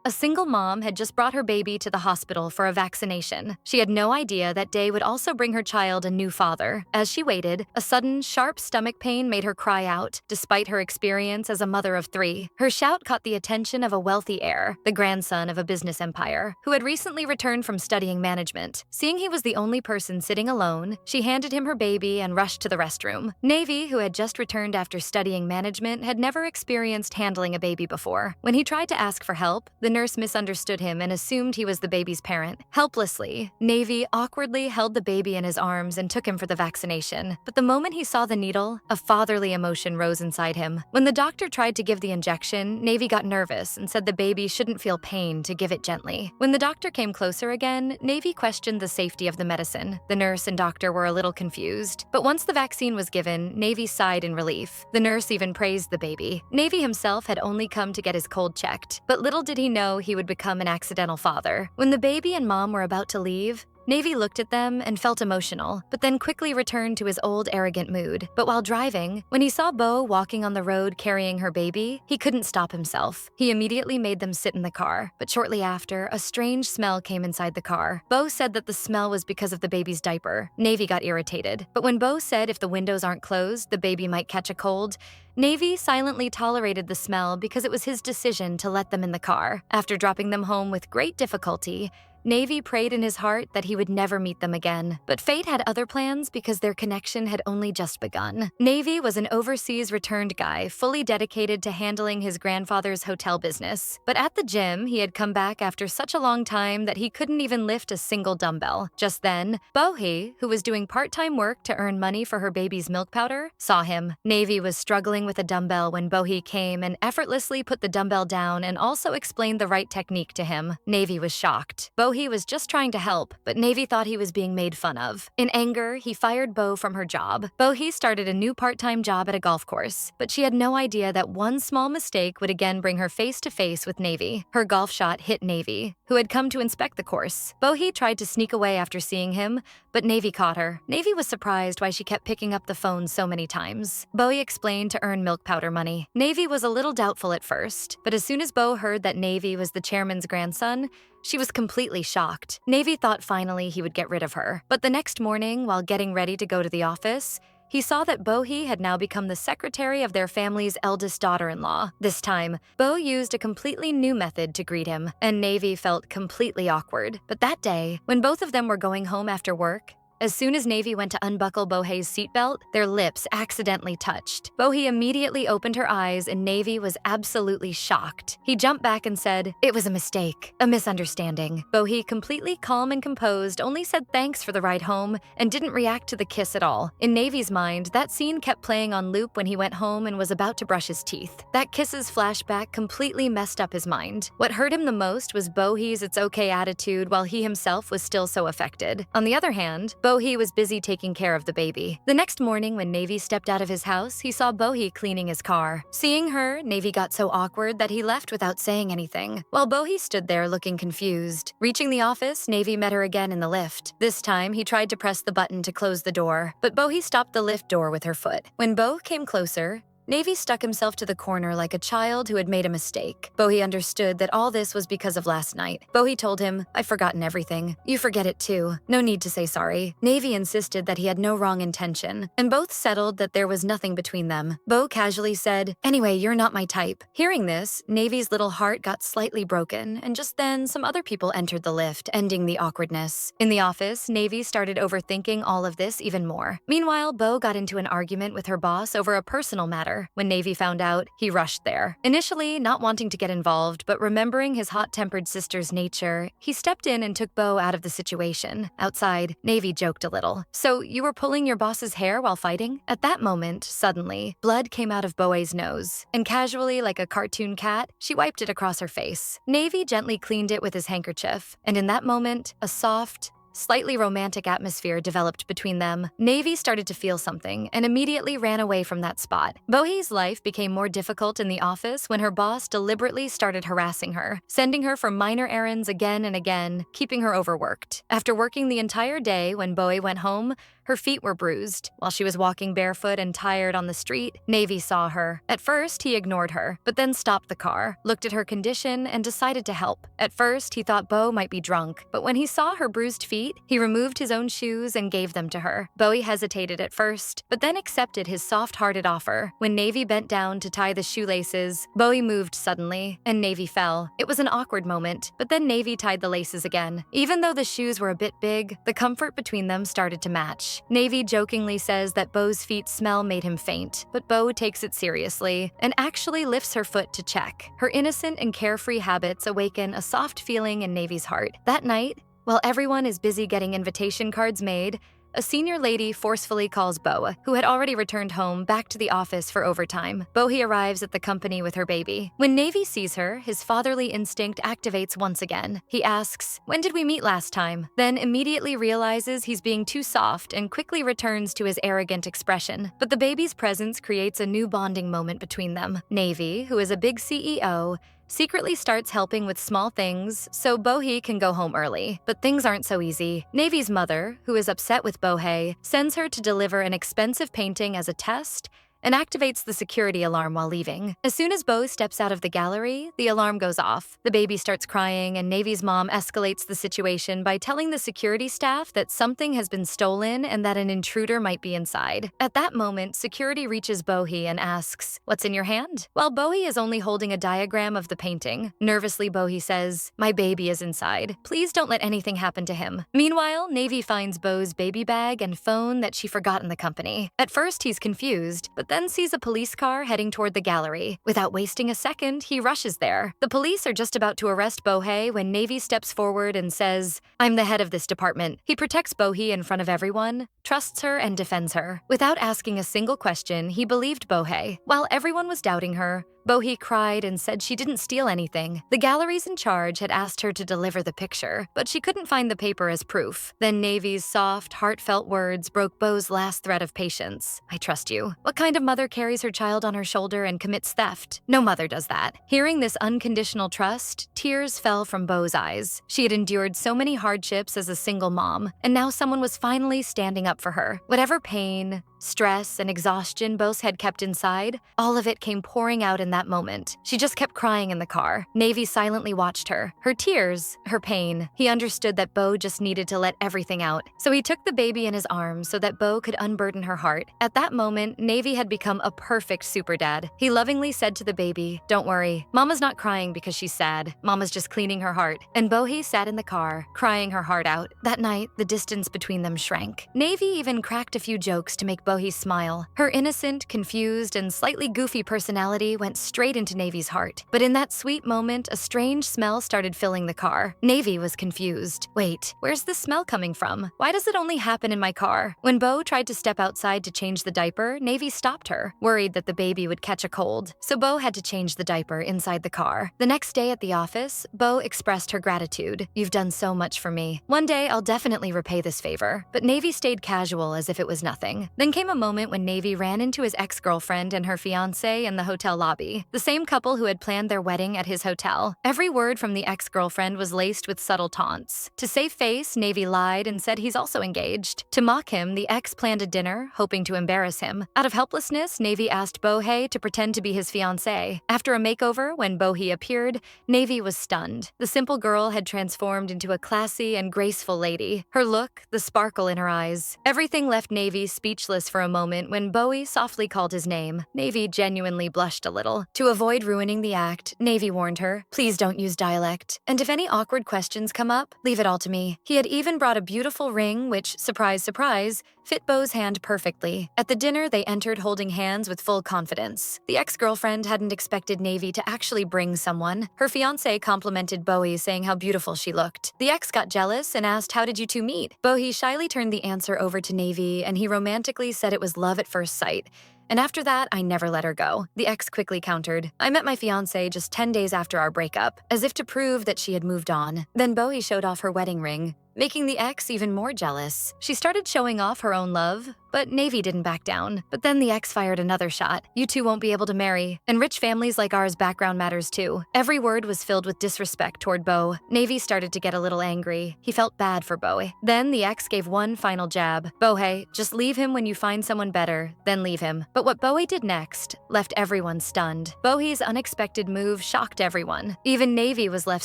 A single mom had just brought her baby to the hospital for a vaccination. She had no idea that day would also bring her child a new father. As she waited, a sudden, sharp stomach pain made her cry out, despite her experience as a mother of 3. Her shout caught the attention of a wealthy heir, the grandson of a business empire, who had recently returned from studying management. Seeing he was the only person sitting alone, she handed him her baby and rushed to the restroom. Navy, who had just returned after studying management, had never experienced handling a baby before. When he tried to ask for help, the nurse misunderstood him and assumed he was the baby's parent. Helplessly, Navy awkwardly held the baby in his arms and took him for the vaccination. But the moment he saw the needle, a fatherly emotion rose inside him. When the doctor tried to give the injection, Navy got nervous and said the baby shouldn't feel pain to give it gently. When the doctor came closer again, Navy questioned the safety of the medicine. The nurse and doctor were a little confused. But once the vaccine was given, Navy sighed in relief. The nurse even praised the baby. Navy himself had only come to get his cold checked, but little did he know he would become an accidental father. When the baby and mom were about to leave, Navy looked at them and felt emotional, but then quickly returned to his old arrogant mood. But while driving, when he saw Bo walking on the road carrying her baby, he couldn't stop himself. He immediately made them sit in the car, but shortly after, a strange smell came inside the car. Bo said that the smell was because of the baby's diaper. Navy got irritated, but when Bo said if the windows aren't closed, the baby might catch a cold, Navy silently tolerated the smell because it was his decision to let them in the car. After dropping them home with great difficulty, Navy prayed in his heart that he would never meet them again. But fate had other plans because their connection had only just begun. Navy was an overseas returned guy, fully dedicated to handling his grandfather's hotel business. But at the gym, he had come back after such a long time that he couldn't even lift a single dumbbell. Just then, Bohi, who was doing part-time work to earn money for her baby's milk powder, saw him. Navy was struggling with a dumbbell when Bohi came and effortlessly put the dumbbell down and also explained the right technique to him. Navy was shocked. Bohi was just trying to help, but Navy thought he was being made fun of. In anger, he fired Bo from her job. Bohi started a new part-time job at a golf course, but she had no idea that one small mistake would again bring her face-to-face with Navy. Her golf shot hit Navy, who had come to inspect the course. Bohi tried to sneak away after seeing him, but Navy caught her. Navy was surprised why she kept picking up the phone so many times. Bohi explained to earn milk powder money. Navy was a little doubtful at first, but as soon as Bo heard that Navy was the chairman's grandson, she was completely shocked. Navy thought finally he would get rid of her. But the next morning, while getting ready to go to the office, he saw that Bohi had now become the secretary of their family's eldest daughter-in-law. This time, Bo used a completely new method to greet him, and Navy felt completely awkward. But that day, when both of them were going home after work, as soon as Navy went to unbuckle Bohi's seatbelt, their lips accidentally touched. Bohi immediately opened her eyes and Navy was absolutely shocked. He jumped back and said, "It was a mistake, a misunderstanding." Bohi, completely calm and composed, only said thanks for the ride home and didn't react to the kiss at all. In Navy's mind, that scene kept playing on loop when he went home and was about to brush his teeth. That kiss's flashback completely messed up his mind. What hurt him the most was Bohi's "it's okay" attitude while he himself was still so affected. On the other hand, Bohi was busy taking care of the baby. The next morning when Navy stepped out of his house, he saw Bohi cleaning his car. Seeing her, Navy got so awkward that he left without saying anything, while Bohi stood there looking confused. Reaching the office, Navy met her again in the lift. This time, he tried to press the button to close the door, but Bohi stopped the lift door with her foot. When Bo came closer, Navy stuck himself to the corner like a child who had made a mistake. Bohi understood that all this was because of last night. Bohi told him, "I've forgotten everything. You forget it too. No need to say sorry." Navy insisted that he had no wrong intention, and both settled that there was nothing between them. Bo casually said, "Anyway, you're not my type." Hearing this, Navy's little heart got slightly broken, and just then some other people entered the lift, ending the awkwardness. In the office, Navy started overthinking all of this even more. Meanwhile, Bo got into an argument with her boss over a personal matter. When Navy found out, he rushed there. Initially, not wanting to get involved, but remembering his hot-tempered sister's nature, he stepped in and took Bo out of the situation. Outside, Navy joked a little. "So you were pulling your boss's hair while fighting?" At that moment, suddenly, blood came out of Boe's nose, and casually, like a cartoon cat, she wiped it across her face. Navy gently cleaned it with his handkerchief, and in that moment, a soft, slightly romantic atmosphere developed between them. Navy started to feel something and immediately ran away from that spot. Bohe's life became more difficult in the office when her boss deliberately started harassing her, sending her for minor errands again and again, keeping her overworked. After working the entire day, when Bohe went home, her feet were bruised. While she was walking barefoot and tired on the street, Navy saw her. At first, he ignored her, but then stopped the car, looked at her condition, and decided to help. At first, he thought Bo might be drunk, but when he saw her bruised feet, he removed his own shoes and gave them to her. Bohe hesitated at first, but then accepted his soft-hearted offer. When Navy bent down to tie the shoelaces, Bohe moved suddenly, and Navy fell. It was an awkward moment, but then Navy tied the laces again. Even though the shoes were a bit big, the comfort between them started to match. Navy jokingly says that Bo's feet smell made him faint, but Bo takes it seriously and actually lifts her foot to check. Her innocent and carefree habits awaken a soft feeling in Navy's heart. That night, while everyone is busy getting invitation cards made, a senior lady forcefully calls Bo, who had already returned home, back to the office for overtime. Bohe arrives at the company with her baby. When Navy sees her, his fatherly instinct activates once again. He asks, "When did we meet last time?" Then immediately realizes he's being too soft and quickly returns to his arrogant expression. But the baby's presence creates a new bonding moment between them. Navy, who is a big CEO, secretly starts helping with small things so Bohe can go home early. But things aren't so easy. Navy's mother, who is upset with Bohe, sends her to deliver an expensive painting as a test and activates the security alarm while leaving. As soon as Bo steps out of the gallery, the alarm goes off. The baby starts crying, and Navy's mom escalates the situation by telling the security staff that something has been stolen and that an intruder might be inside. At that moment, security reaches Bohe and asks, "What's in your hand?" While Bohe is only holding a diagram of the painting, nervously Bohe says, "My baby is inside. Please don't let anything happen to him." Meanwhile, Navy finds Bo's baby bag and phone that she forgot in the company. At first, he's confused, but then sees a police car heading toward the gallery. Without wasting a second, he rushes there. The police are just about to arrest Bohe when Navy steps forward and says, "I'm the head of this department." He protects Bohe in front of everyone, trusts her, and defends her. Without asking a single question, he believed Bohe. While everyone was doubting her, Bohe cried and said she didn't steal anything. The galleries in charge had asked her to deliver the picture, but she couldn't find the paper as proof. Then Navy's soft, heartfelt words broke Bo's last thread of patience. "I trust you." What kind of mother carries her child on her shoulder and commits theft? No mother does that. Hearing this unconditional trust, tears fell from Bo's eyes. She had endured so many hardships as a single mom, and now someone was finally standing up for her. Whatever pain, stress, and exhaustion Bo had kept inside, all of it came pouring out in that moment. She just kept crying in the car. Navy silently watched her. Her tears, her pain. He understood that Bo just needed to let everything out. So he took the baby in his arms so that Bo could unburden her heart. At that moment, Navy had become a perfect super dad. He lovingly said to the baby, "Don't worry. Mama's not crying because she's sad. Mama's just cleaning her heart." And Bohe sat in the car, crying her heart out. That night, the distance between them shrank. Navy even cracked a few jokes to make Bohe smile. Her innocent, confused, and slightly goofy personality went straight into Navy's heart. But in that sweet moment, a strange smell started filling the car. Navy was confused. "Wait, where's the smell coming from? Why does it only happen in my car?" When Bo tried to step outside to change the diaper, Navy stopped her, worried that the baby would catch a cold. So Bo had to change the diaper inside the car. The next day at the office, Bo expressed her gratitude. "You've done so much for me. One day I'll definitely repay this favor." But Navy stayed casual as if it was nothing. Then came a moment when Navy ran into his ex-girlfriend and her fiancé in the hotel lobby, the same couple who had planned their wedding at his hotel. Every word from the ex-girlfriend was laced with subtle taunts. To save face, Navy lied and said he's also engaged. To mock him, the ex planned a dinner, hoping to embarrass him. Out of helplessness, Navy asked Bohe to pretend to be his fiancé. After a makeover, when Bohe appeared, Navy was stunned. The simple girl had transformed into a classy and graceful lady. Her look, the sparkle in her eyes. Everything left Navy speechless for a moment when Bohe softly called his name. Navy genuinely blushed a little. To avoid ruining the act, Navy warned her, "Please don't use dialect. And if any awkward questions come up, leave it all to me." He had even brought a beautiful ring which, surprise, surprise, fit Bo's hand perfectly. At the dinner, they entered holding hands with full confidence. The ex-girlfriend hadn't expected Navy to actually bring someone. Her fiancé complimented Bohe, saying how beautiful she looked. The ex got jealous and asked, "How did you two meet?" Bohe shyly turned the answer over to Navy, and he romantically said it was love at first sight. And after that, I never let her go. The ex quickly countered. I met my fiancé just 10 days after our breakup, as if to prove that she had moved on. Then Bowie showed off her wedding ring, making the ex even more jealous. She started showing off her own love, but Navy didn't back down. But then the ex fired another shot. You two won't be able to marry. And rich families like ours, background matters too. Every word was filled with disrespect toward Beau. Navy started to get a little angry. He felt bad for Bowie. Then the ex gave one final jab. Bowie, just leave him when you find someone better, then leave him. But what Bowie did next left everyone stunned. Bowie's unexpected move shocked everyone. Even Navy was left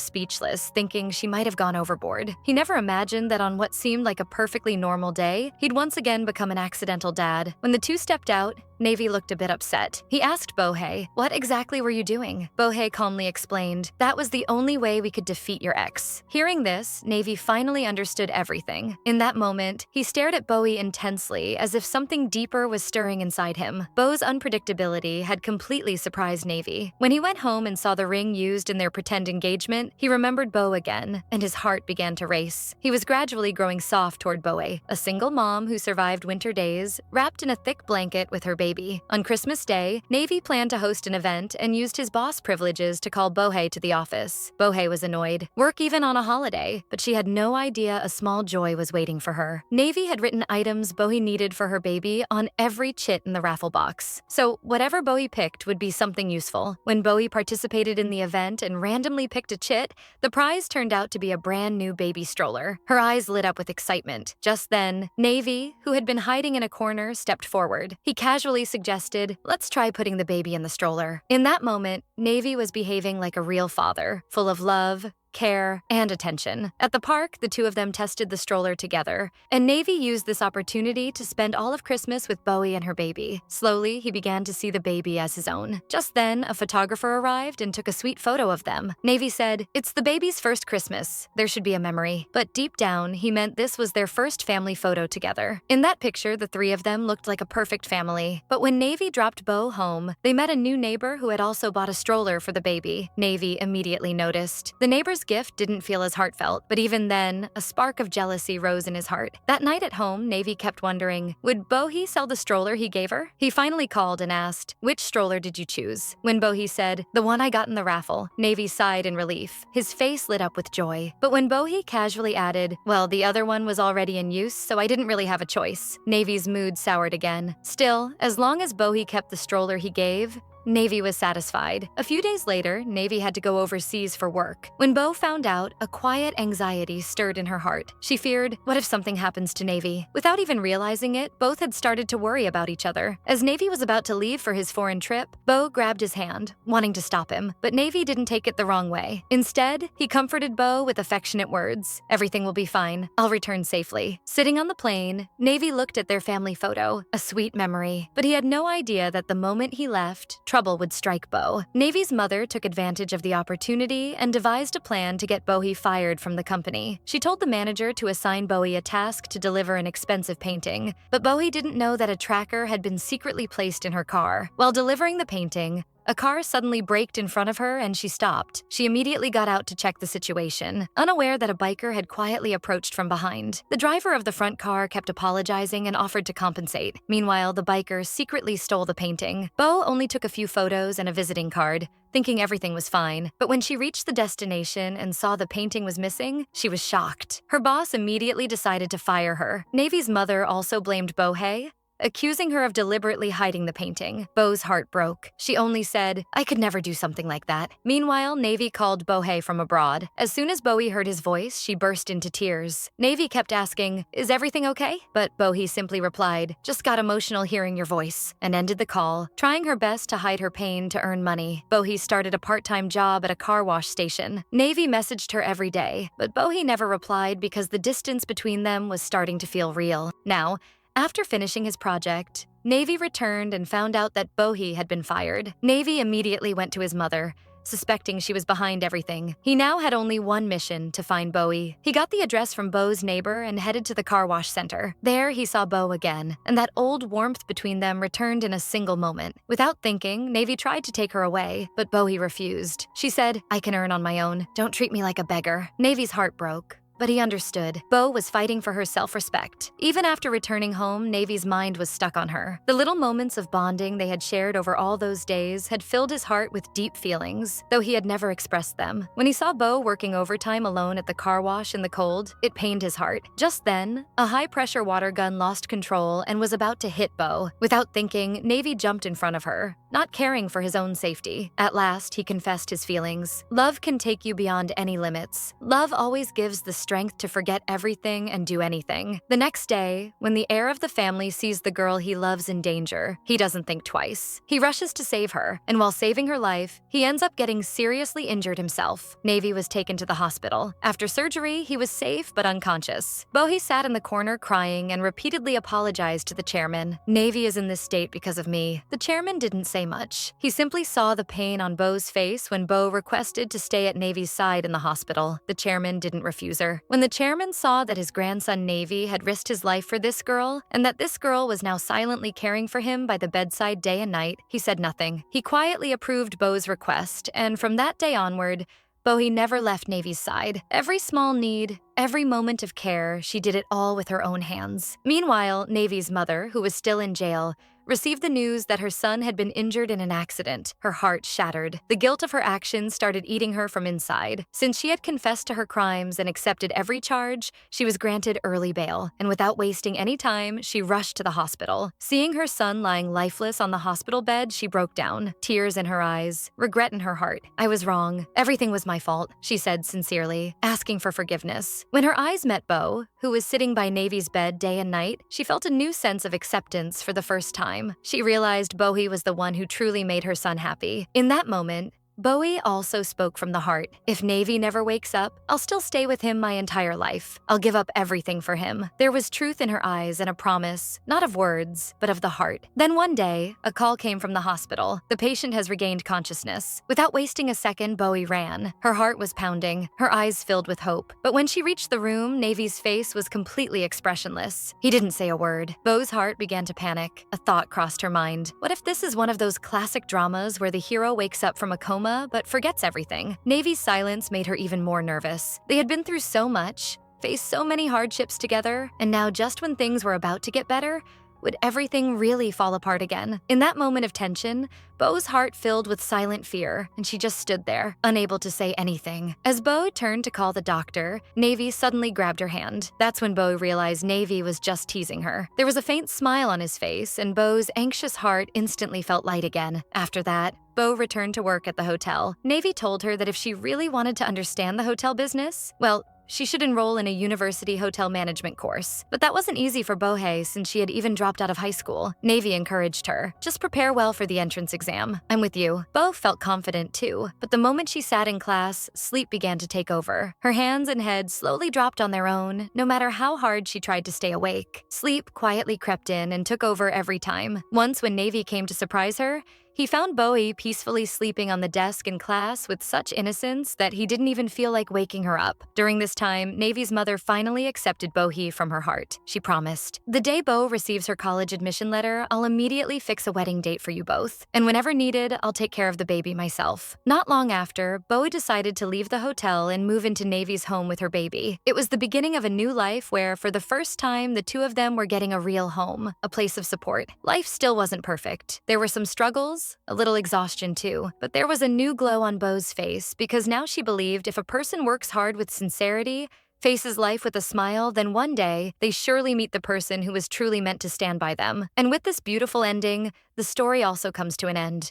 speechless, thinking she might have gone overboard. He never imagined that on what seemed like a perfectly normal day, he'd once again become an accidental dad. When the two stepped out, Navy looked a bit upset. He asked Bohei, "What exactly were you doing?" Bohei calmly explained, "That was the only way we could defeat your ex." Hearing this, Navy finally understood everything. In that moment, he stared at Bowie intensely, as if something deeper was stirring inside him. Beau's unpredictability had completely surprised Navy. When he went home and saw the ring used in their pretend engagement, he remembered Beau again, and his heart began to race. He was gradually growing soft toward Bowie, a single mom who survived winter days, wrapped in a thick blanket with her baby. On Christmas Day, Navy planned to host an event and used his boss privileges to call Bohei to the office. Bohei was annoyed. Work even on a holiday, but she had no idea a small joy was waiting for her. Navy had written items Bohei needed for her baby on every chit in the raffle box. So whatever Bohei picked would be something useful. When Bohei participated in the event and randomly picked a chit, the prize turned out to be a brand new baby stroller. Her eyes lit up with excitement. Just then, Navy, who had been hiding in a corner, stepped forward. He casually suggested, "Let's try putting the baby in the stroller." In that moment, Navy was behaving like a real father, full of love, care, and attention. At the park, the two of them tested the stroller together, and Navy used this opportunity to spend all of Christmas with Bowie and her baby. Slowly, he began to see the baby as his own. Just then, a photographer arrived and took a sweet photo of them. Navy said, "It's the baby's first Christmas. There should be a memory." But deep down, he meant this was their first family photo together. In that picture, the three of them looked like a perfect family. But when Navy dropped Beau home, they met a new neighbor who had also bought a stroller for the baby. Navy immediately noticed. The neighbor's gift didn't feel as heartfelt, but even then, a spark of jealousy rose in his heart. That night at home, Navy kept wondering, would Bohei sell the stroller he gave her? He finally called and asked, "Which stroller did you choose?" When Bohei said, "The one I got in the raffle," Navy sighed in relief. His face lit up with joy. But when Bohei casually added, "Well, the other one was already in use, so I didn't really have a choice," Navy's mood soured again. Still, as long as Bohei kept the stroller he gave, Navy was satisfied. A few days later, Navy had to go overseas for work. When Beau found out, a quiet anxiety stirred in her heart. She feared, what if something happens to Navy? Without even realizing it, both had started to worry about each other. As Navy was about to leave for his foreign trip, Beau grabbed his hand, wanting to stop him, but Navy didn't take it the wrong way. Instead, he comforted Beau with affectionate words. "Everything will be fine. I'll return safely." Sitting on the plane, Navy looked at their family photo, a sweet memory, but he had no idea that the moment he left, trouble would strike Beau. Navy's mother took advantage of the opportunity and devised a plan to get Bohei fired from the company. She told the manager to assign Bohei a task to deliver an expensive painting, but Bohei didn't know that a tracker had been secretly placed in her car. While delivering the painting, a car suddenly braked in front of her and she stopped. She immediately got out to check the situation, unaware that a biker had quietly approached from behind. The driver of the front car kept apologizing and offered to compensate. Meanwhile, the biker secretly stole the painting. Beau only took a few photos and a visiting card, thinking everything was fine. But when she reached the destination and saw the painting was missing, she was shocked. Her boss immediately decided to fire her. Navy's mother also blamed Bohei, accusing her of deliberately hiding the painting. Beau's heart broke. She only said, "I could never do something like that." Meanwhile, Navy called Bohei from abroad. As soon as Bohei heard his voice, she burst into tears. Navy kept asking, "Is everything okay?" But Bohei simply replied, "Just got emotional hearing your voice," and ended the call. Trying her best to hide her pain to earn money, Bohei started a part-time job at a car wash station. Navy messaged her every day, but Bohei never replied because the distance between them was starting to feel real. Now, after finishing his project, Navy returned and found out that Bohei had been fired. Navy immediately went to his mother, suspecting she was behind everything. He now had only one mission, to find Bohei. He got the address from Beau's neighbor and headed to the car wash center. There, he saw Beau again, and that old warmth between them returned in a single moment. Without thinking, Navy tried to take her away, but Bohei refused. She said, "I can earn on my own. Don't treat me like a beggar." Navy's heart broke. but he understood. Bo was fighting for her self-respect. Even after returning home, Navy's mind was stuck on her. The little moments of bonding they had shared over all those days had filled his heart with deep feelings, though he had never expressed them. When he saw Bo working overtime alone at the car wash in the cold, it pained his heart. Just then, a high-pressure water gun lost control and was about to hit Bo. Without thinking, Navy jumped in front of her, not caring for his own safety. At last, he confessed his feelings. Love can take you beyond any limits. Love always gives the strength to forget everything and do anything. The next day, when the heir of the family sees the girl he loves in danger, he doesn't think twice. He rushes to save her, and while saving her life, he ends up getting seriously injured himself. Navy was taken to the hospital. After surgery, he was safe but unconscious. Bohi sat in the corner crying and repeatedly apologized to the chairman. Navy is in this state because of me. The chairman didn't say much. He simply saw the pain on Bo's face when Bo requested to stay at Navy's side in the hospital. The chairman didn't refuse her. When the chairman saw that his grandson Navy had risked his life for this girl, and that this girl was now silently caring for him by the bedside day and night, he said nothing. He quietly approved Bo's request, and from that day onward, Bohi never left Navy's side. Every small need, every moment of care, she did it all with her own hands. Meanwhile, Navy's mother, who was still in jail, received the news that her son had been injured in an accident. Her heart shattered. The guilt of her actions started eating her from inside. Since she had confessed to her crimes and accepted every charge, she was granted early bail, and without wasting any time, she rushed to the hospital. Seeing her son lying lifeless on the hospital bed, she broke down, tears in her eyes, regret in her heart. "I was wrong. Everything was my fault," she said sincerely, asking for forgiveness. When her eyes met Bo, who was sitting by Navy's bed day and night, she felt a new sense of acceptance for the first time. She realized Bohi was the one who truly made her son happy. In that moment, Bohi also spoke from the heart. "If Navy never wakes up, I'll still stay with him my entire life. I'll give up everything for him." There was truth in her eyes and a promise, not of words, but of the heart. Then one day, a call came from the hospital. "The patient has regained consciousness." Without wasting a second, Bohi ran. Her heart was pounding, her eyes filled with hope. But when she reached the room, Navy's face was completely expressionless. He didn't say a word. Bo's heart began to panic. A thought crossed her mind. What if this is one of those classic dramas where the hero wakes up from a coma but forgets everything? Navy's silence made her even more nervous. They had been through so much, faced so many hardships together, and now just when things were about to get better, would everything really fall apart again? In that moment of tension, Bo's heart filled with silent fear, and she just stood there, unable to say anything. As Bo turned to call the doctor, Navy suddenly grabbed her hand. That's when Bo realized Navy was just teasing her. There was a faint smile on his face, and Bo's anxious heart instantly felt light again. After that, Bo returned to work at the hotel. Navy told her that if she really wanted to understand the hotel business, well, she should enroll in a university hotel management course. But that wasn't easy for Bohei since she had even dropped out of high school. Navy encouraged her. "Just prepare well for the entrance exam. I'm with you." Bo felt confident too, but the moment she sat in class, sleep began to take over. Her hands and head slowly dropped on their own, no matter how hard she tried to stay awake. Sleep quietly crept in and took over every time. Once when Navy came to surprise her, he found Bohi peacefully sleeping on the desk in class with such innocence that he didn't even feel like waking her up. During this time, Navy's mother finally accepted Bohi from her heart. She promised, "The day Bo receives her college admission letter, I'll immediately fix a wedding date for you both. And whenever needed, I'll take care of the baby myself." Not long after, Bo decided to leave the hotel and move into Navy's home with her baby. It was the beginning of a new life where, for the first time, the two of them were getting a real home, a place of support. Life still wasn't perfect. There were some struggles, a little exhaustion too, but there was a new glow on Bo's face because now she believed if a person works hard with sincerity, faces life with a smile, then one day they surely meet the person who is truly meant to stand by them. And with this beautiful ending, the story also comes to an end.